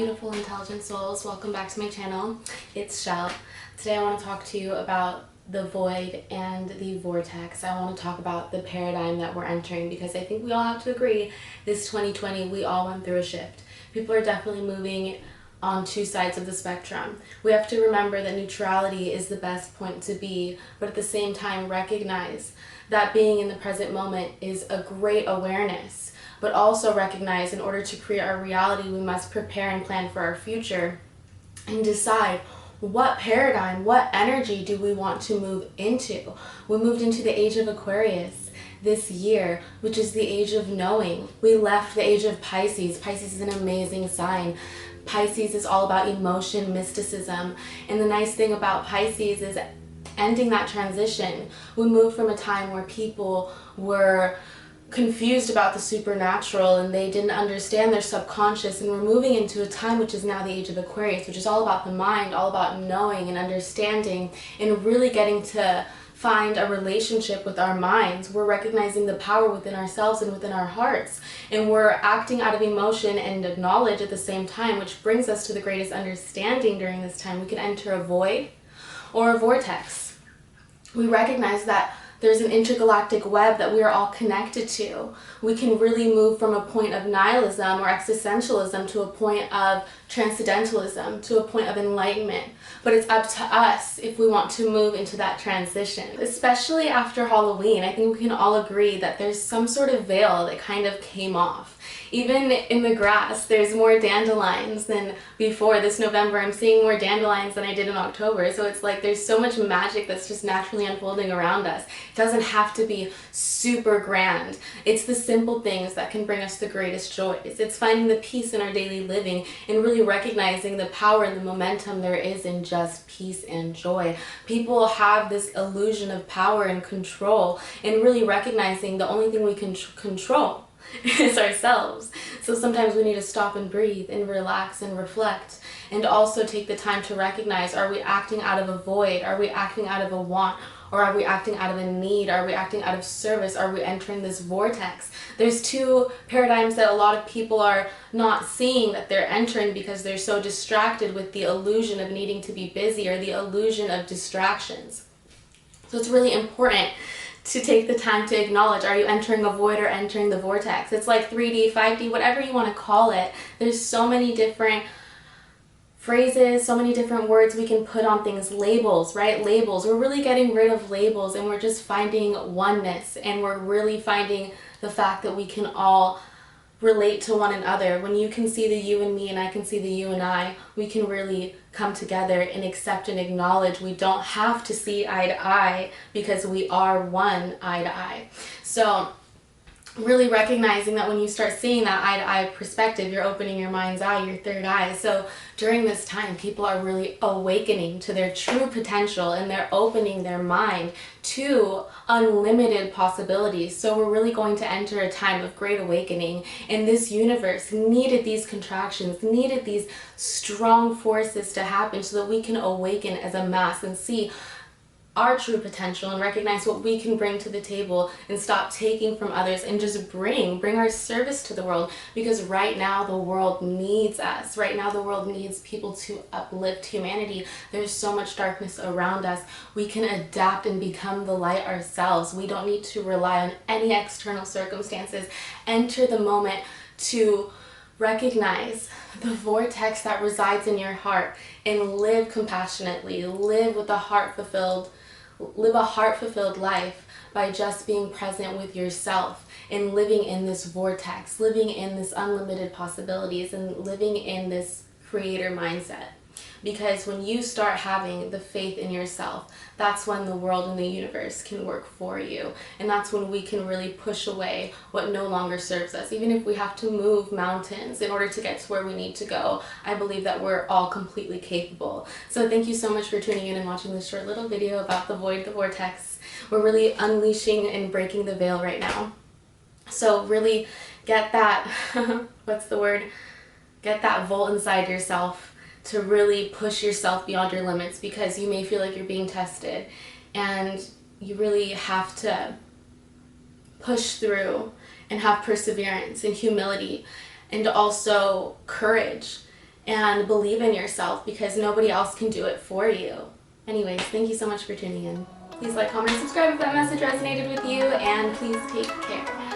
beautiful, intelligent souls. Welcome back to my channel. It's Shell. Today I want to talk to you about the void and the vortex. I want to talk about the paradigm that we're entering because I think we all have to agree this 2020 we all went through a shift. People are definitely moving on two sides of the spectrum. We have to remember that neutrality is the best point to be, but at the same time recognize that being in the present moment is a great awareness, but also recognize in order to create our reality, we must prepare and plan for our future and decide what paradigm, what energy do we want to move into. We moved into the age of Aquarius this year, which is the age of knowing. We left the age of Pisces. Pisces is an amazing sign. Pisces is all about emotion, mysticism, and the nice thing about Pisces is ending that transition. We moved from a time where people were confused about the supernatural and they didn't understand their subconscious, and we're moving into a time which is now the age of Aquarius, which is all about the mind, all about knowing and understanding and really getting to find a relationship with our minds. We're recognizing the power within ourselves and within our hearts, and we're acting out of emotion and knowledge at the same time, which brings us to the greatest understanding during this time. We can enter a void or a vortex. We recognize that there's an intergalactic web that we are all connected to. We can really move from a point of nihilism or existentialism to a point of transcendentalism, to a point of enlightenment. But it's up to us if we want to move into that transition. Especially after Halloween, I think we can all agree that there's some sort of veil that kind of came off. Even in the grass, there's more dandelions than before. This November, I'm seeing more dandelions than I did in October. So it's like there's so much magic that's just naturally unfolding around us. It doesn't have to be super grand. It's the simple things that can bring us the greatest joys. It's finding the peace in our daily living and really recognizing the power and the momentum there is in just peace and joy. People have this illusion of power and control, and really recognizing the only thing we can control is ourselves. So sometimes we need to stop and breathe and relax and reflect, and also take the time to recognize, are we acting out of a void? Are we acting out of a want? Or are we acting out of a need? Are we acting out of service? Are we entering this vortex? There's two paradigms that a lot of people are not seeing that they're entering because they're so distracted with the illusion of needing to be busy or the illusion of distractions. So it's really important to take the time to acknowledge, are you entering a void or entering the vortex? It's like 3D, 5D, whatever you want to call it. There's so many different phrases, so many different words we can put on things. Labels, right? Labels. We're really getting rid of labels and we're just finding oneness, and we're really finding the fact that we can all relate to one another. When you can see the you and me and I can see the you and I, we can really come together and accept and acknowledge we don't have to see eye to eye because we are one eye to eye. So really recognizing that when you start seeing that eye-to-eye perspective, you're opening your mind's eye, your third eye. So during this time, people are really awakening to their true potential, and they're opening their mind to unlimited possibilities. So we're really going to enter a time of great awakening, and this universe needed these contractions, needed these strong forces to happen so that we can awaken as a mass and see our true potential and recognize what we can bring to the table and stop taking from others and just bring our service to the world, because right now the world needs us. Right now the world needs people to uplift humanity. There's so much darkness around us. We can adapt and become the light ourselves. We don't need to rely on any external circumstances. Enter the moment to recognize the vortex that resides in your heart and live compassionately, live with a heart-fulfilled life by just being present with yourself and living in this vortex, living in this unlimited possibilities, and living in this creator mindset. Because when you start having the faith in yourself, that's when the world and the universe can work for you. And that's when we can really push away what no longer serves us. Even if we have to move mountains in order to get to where we need to go, I believe that we're all completely capable. So thank you so much for tuning in and watching this short little video about the void, the vortex. We're really unleashing and breaking the veil right now. So really get that, what's the word? Get that volt inside yourself to really push yourself beyond your limits, because you may feel like you're being tested and you really have to push through and have perseverance and humility and also courage and believe in yourself because nobody else can do it for you. Anyways, thank you so much for tuning in. Please like, comment, and subscribe if that message resonated with you, and please take care.